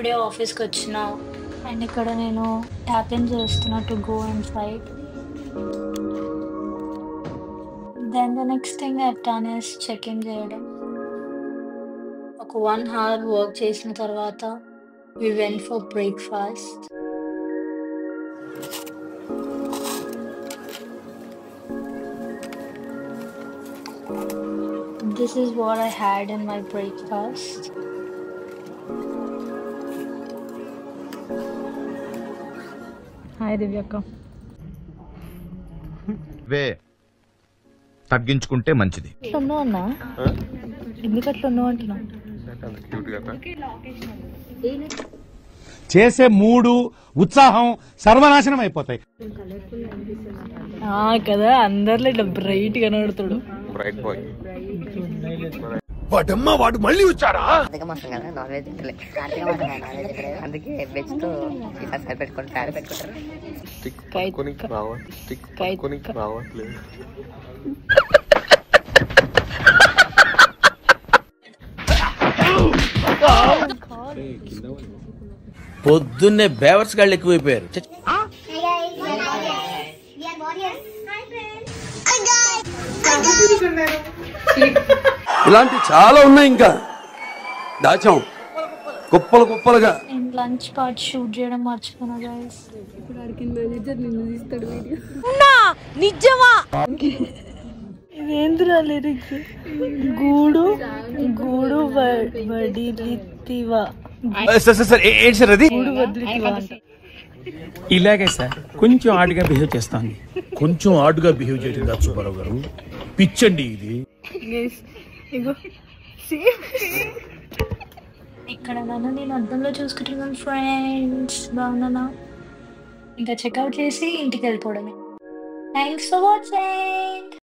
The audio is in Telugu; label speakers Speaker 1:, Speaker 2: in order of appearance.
Speaker 1: ఇప్పుడే ఆఫీస్కి వచ్చిన అండ్ ఇక్కడ నేను ట్యాప్ ఇన్ చేస్తున్నా to go and fight. Then the next thing I done is check in చేయడం. ఒక 1 అవర్ వర్క్ చేసిన తర్వాత we went for breakfast. This is what I had in my breakfast. Hi దివ్యక్క.
Speaker 2: వే తగ్గించుకుంటే మంచిది.
Speaker 1: ఉన్నావు అన్నా, ఎందుకు అట్లా ఉన్నావు అంటున్నా?
Speaker 3: చేసే మూడు ఉత్సాహం సర్వనాశనం అయిపోతాయి
Speaker 1: కదా, అందరిలో ఇట్లా బ్రైట్ కనబడుతాడు.
Speaker 4: Bright boy.
Speaker 2: వాడమ్మా వాడు మళ్ళీ వచ్చారా?
Speaker 5: నాన్ వెజ్ అందుకే వెజ్ తో ఇలా సరిపెట్టుకుంటారు పెట్టుకుంటారు.
Speaker 4: స్టిక్ పట్టుకొని రావట్లేదు.
Speaker 6: పొద్దున్నే బేవర్స్ గాళ్ళు ఎక్కువైపోయారు.
Speaker 7: ఇలాంటి చాలా ఉన్నాయి, ఇంకా దాచాం కుప్పలు కుప్పలుగా.
Speaker 1: లంచ్ పార్ట్ షూట్ చేయడం మర్చిపోయినా గైస్. ఇదేంద్రా లిరిక్స్? గూడు గూడు వడిలితివా,
Speaker 3: ఏంటి సార్ అది?
Speaker 1: గూడు వదిలితివా అంట.
Speaker 3: ఇలాగే సార్ కొంచెం ఆడుగా బిహేవ్ చేస్తాను.
Speaker 6: కొంచెం ఆడుగా బిహేవ్ చేయడం కాదు సుబ్బారావు గారు, పిచ్చండి ఇది.
Speaker 1: ఇక్కడ నన్ను నేను అద్దంలో చూసుకుంటున్నాను ఫ్రెండ్స్. బాగున్నానా? ఇంకా చెక్అవుట్ చేసి ఇంటికి వెళ్ళిపోవడమే. Thanks for watching.